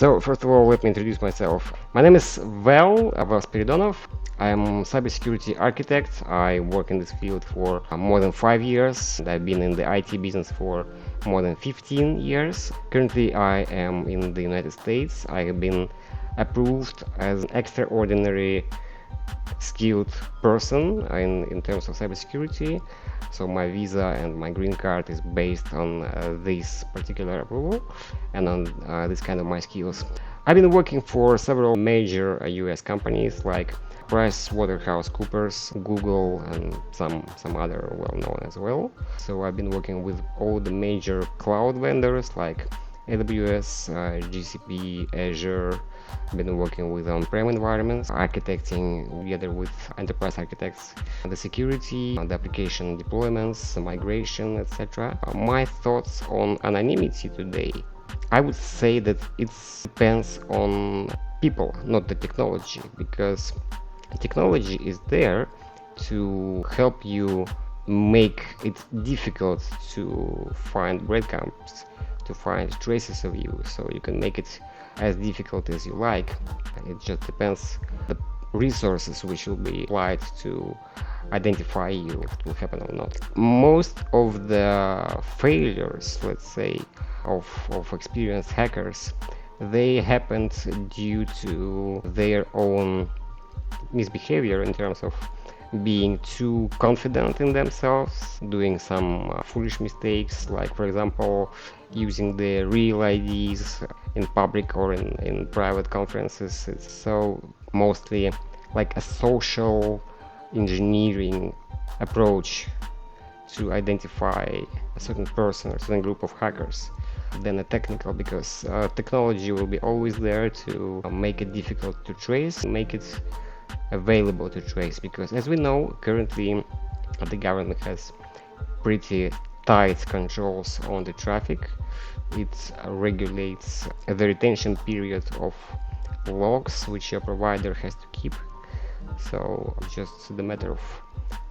So first of all, let me introduce myself. My name is Val Spiridonov. I'm cybersecurity architect. I work in this field for more than 5 years. And I've been in the IT business for more than 15 years. Currently, I am in the United States. I have been approved as an extraordinary skilled person in terms of cybersecurity. So my visa and my green card is based on this particular approval and on this kind of my skills. I've been working for several major US companies like PricewaterhouseCoopers, Google, and some other well-known as well. So I've been working with all the major cloud vendors like AWS, GCP, Azure. I've been working with on-prem environments, architecting together with enterprise architects, the security, the application deployments, migration, etc. My thoughts on anonymity today, I would say that it depends on people, not the technology, because technology is there to help you make it difficult to find breadcrumbs, to find traces of you, so you can make it as difficult as you like. It just depends the resources which will be applied to identify you, if it will happen or not. Most of the failures, let's say, of experienced hackers, they happened due to their own misbehavior in terms of being too confident in themselves, doing some foolish mistakes, like for example using the real IDs in public or in private conferences. It's so mostly like a social engineering approach to identify a certain person or certain group of hackers than a technical, because technology will be always there to make it difficult to trace, make it available to trace, because as we know currently the government has pretty tight controls on the traffic. It regulates the retention period of logs which your provider has to keep. So just the matter of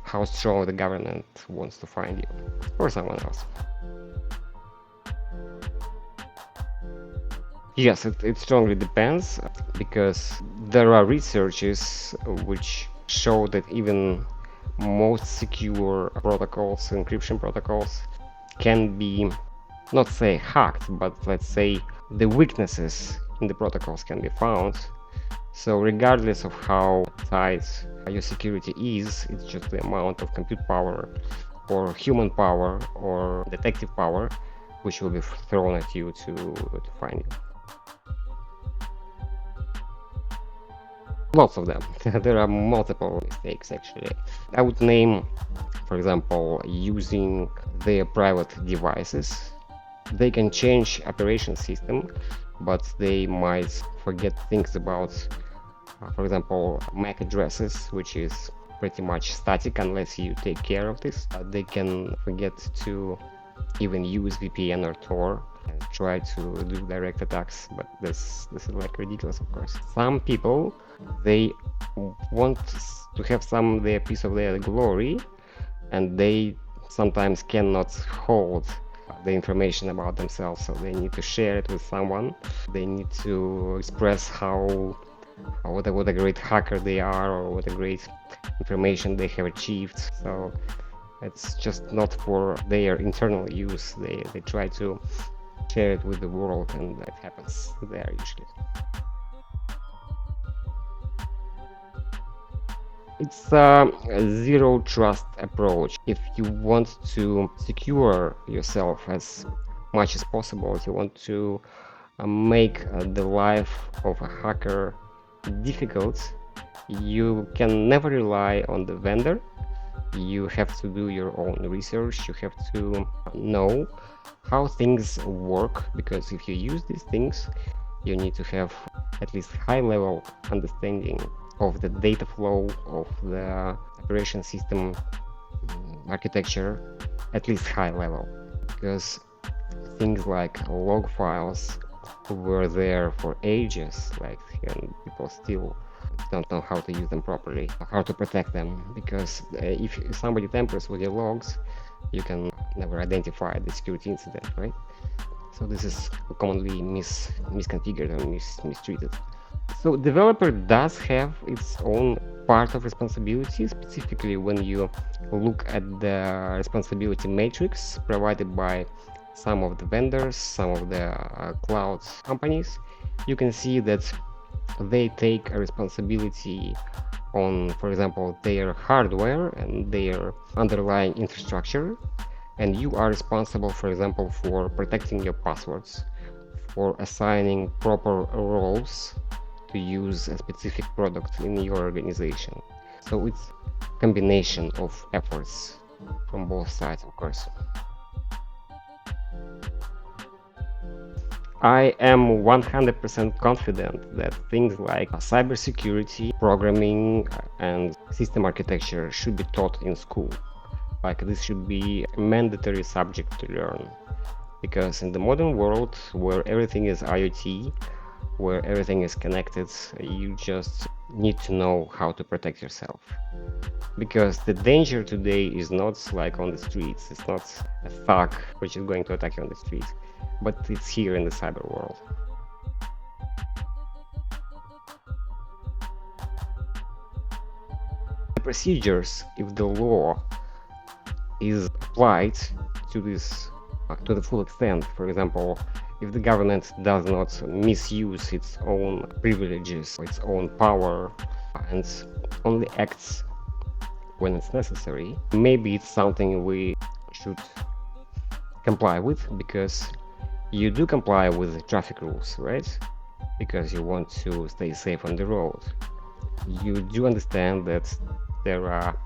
how strong the government wants to find you or someone else. Yes, it strongly depends, because there are researches which show that even most secure protocols, encryption protocols, can be, not say hacked, but let's say the weaknesses in the protocols can be found. So regardless of how tight your security is, it's just the amount of compute power or human power or detective power which will be thrown at you to find you. Lots of them. There are multiple mistakes actually. I would name, for example, using their private devices. They can change operation system, but they might forget things about, for example, MAC addresses, which is pretty much static unless you take care of this. They can forget to even use VPN or Tor and try to do direct attacks, but this is like ridiculous, of course. Some people, they want to have their piece of their glory, and they sometimes cannot hold the information about themselves, so they need to share it with someone. They need to express what a great hacker they are, or what a great information they have achieved. So it's just not for their internal use. They try to share it with the world, and it happens there usually. It's a zero trust approach. If you want to secure yourself as much as possible, if you want to make the life of a hacker difficult, you can never rely on the vendor. You have to do your own research. You have to know how things work, because if you use these things, you need to have at least high-level understanding of the data flow, of the operation system architecture, at least high level, because things like log files were there for ages, and people still don't know how to use them properly, how to protect them, because if somebody tampers with your logs, you can never identify the security incident, right? So this is commonly misconfigured or mistreated. So developer does have its own part of responsibility, specifically when you look at the responsibility matrix provided by some of the vendors, some of the cloud companies. You can see that they take a responsibility on, for example, their hardware and their underlying infrastructure, and you are responsible, for example, for protecting your passwords, for assigning proper roles to use a specific product in your organization. So it's a combination of efforts from both sides, of course. I am 100% confident that things like cybersecurity, programming, and system architecture should be taught in school. Like this should be a mandatory subject to learn. Because in the modern world, where everything is IoT, where everything is connected, you just need to know how to protect yourself. Because the danger today is not like on the streets, it's not a thug which is going to attack you on the street, but it's here in the cyber world. The procedures, if the law is applied to this to the full extent, for example, if the government does not misuse its own privileges, its own power, and only acts when it's necessary, maybe it's something we should comply with, because you do comply with traffic rules, right? Because you want to stay safe on the road. You do understand that there are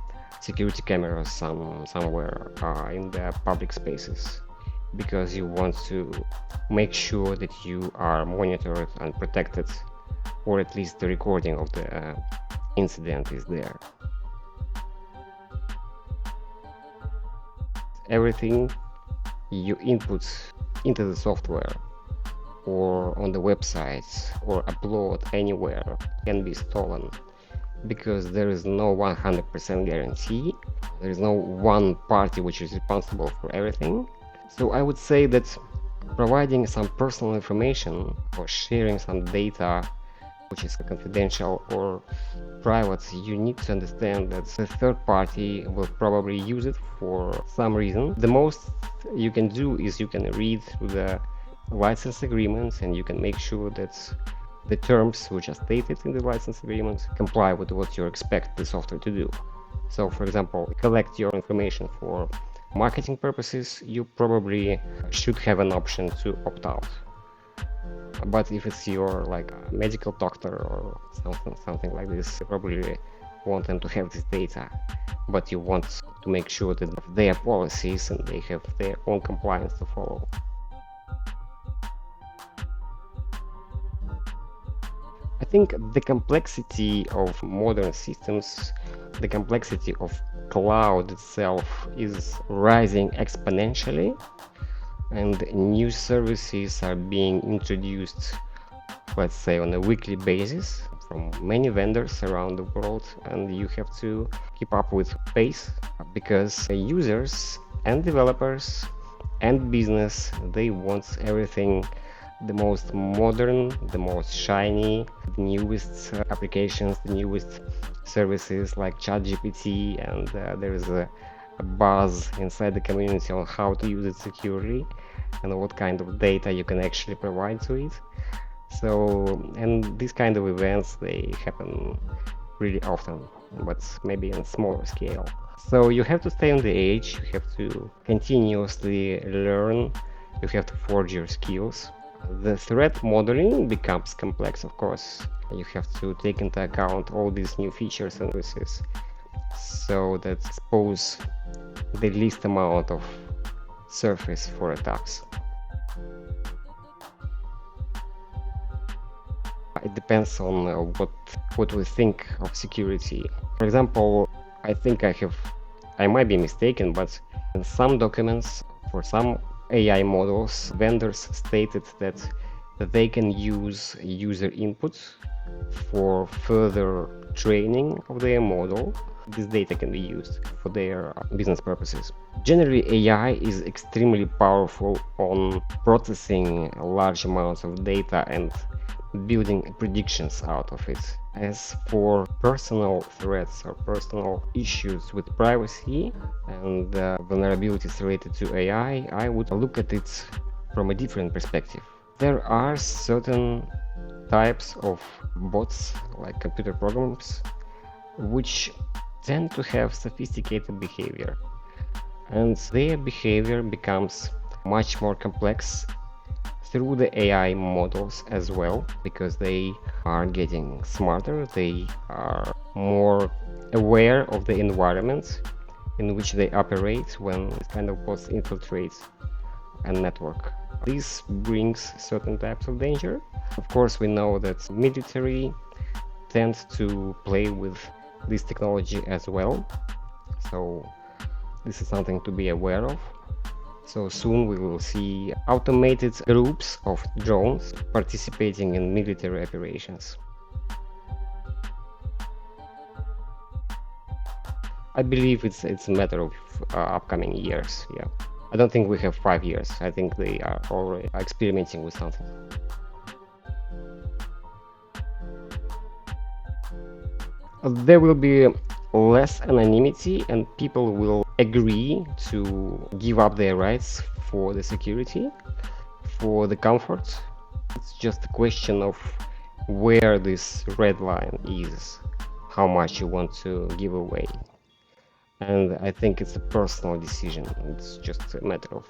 security cameras somewhere in the public spaces, because you want to make sure that you are monitored and protected, or at least the recording of the incident is there. Everything you input into the software or on the website or upload anywhere can be stolen, because there is no 100% guarantee. There is no one party which is responsible for everything. So I would say that providing some personal information or sharing some data which is confidential or private, you need to understand that the third party will probably use it for some reason. The most you can do is you can read through the license agreements, and you can make sure that the terms which are stated in the license agreement comply with what you expect the software to do. So, for example, collect your information for marketing purposes, you probably should have an option to opt out. But if it's your like medical doctor or something like this, you probably want them to have this data, but you want to make sure that they have policies and they have their own compliance to follow. I think the complexity of modern systems, the complexity of cloud itself is rising exponentially, and new services are being introduced, let's say, on a weekly basis from many vendors around the world, and you have to keep up with pace, because users and developers and business, they want everything the most modern, the most shiny, the newest applications, the newest services like ChatGPT, and there is a buzz inside the community on how to use it securely and what kind of data you can actually provide to it. So, and these kind of events, they happen really often, but maybe on a smaller scale. So you have to stay on the edge, you have to continuously learn, you have to forge your skills. The threat modeling becomes complex, of course. You have to take into account all these new features and services, so that expose the least amount of surface for attacks. It depends on what we think of security. For example, I think I might be mistaken, but in some documents for some AI models, vendors stated that they can use user input for further training of their model, this data can be used for their business purposes. Generally, AI is extremely powerful on processing large amounts of data and building predictions out of it. As for personal threats or personal issues with privacy and vulnerabilities related to AI, I would look at it from a different perspective. There are certain types of bots, like computer programs, which tend to have sophisticated behavior, and their behavior becomes much more complex through the AI models as well, because they are getting smarter, they are more aware of the environment in which they operate when this kind of bots infiltrate a network. This brings certain types of danger. Of course, we know that military tend to play with this technology as well, so this is something to be aware of. So soon we will see automated groups of drones participating in military operations. I believe it's a matter of upcoming years. Yeah, I don't think we have 5 years. I think they are already experimenting with something. There will be less anonymity, and people will agree to give up their rights for the security, for the comfort. It's just a question of where this red line is, how much you want to give away. And I think it's a personal decision. It's just a matter of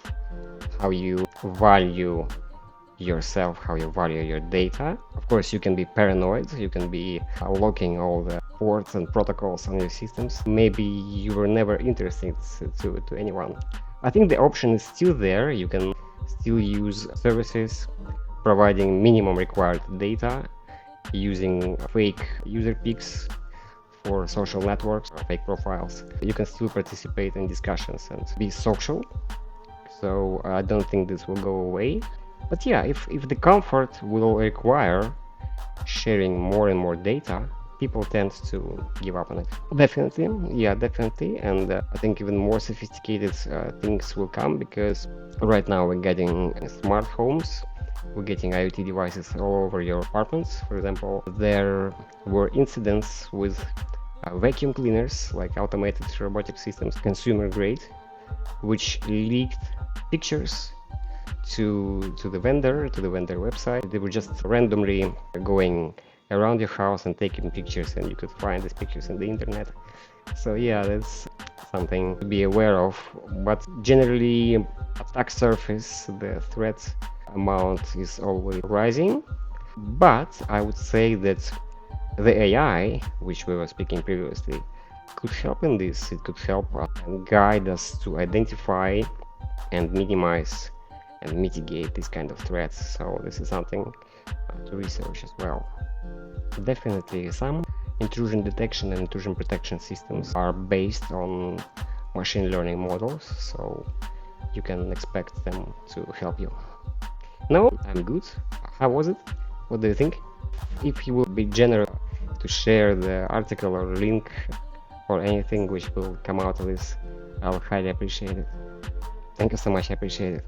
how you value yourself, how you value your data. Of course, you can be paranoid, you can be locking all the ports and protocols on your systems. Maybe you were never interested to anyone. I think the option is still there. You can still use services providing minimum required data, using fake user pics for social networks or fake profiles. You can still participate in discussions and be social. So I don't think this will go away. But yeah, if the comfort will require sharing more and more data, people tend to give up on it. Definitely, yeah, definitely. And I think even more sophisticated things will come, because right now we're getting smart homes, we're getting IoT devices all over your apartments. For example, there were incidents with vacuum cleaners, like automated robotic systems, consumer grade, which leaked pictures to the vendor website. They were just randomly going around your house and taking pictures, and you could find these pictures in the internet. So yeah, that's something to be aware of. But generally, attack surface, the threat amount is always rising. But I would say that the AI, which we were speaking previously, could help in this. It could help and guide us to identify and minimize and mitigate these kind of threats. So this is something to research as well. Definitely, some intrusion detection and intrusion protection systems are based on machine learning models, so you can expect them to help you. No, I'm good. How was it? What do you think? If you will be generous to share the article or link or anything which will come out of this, I'll highly appreciate it. Thank you so much, I appreciate it.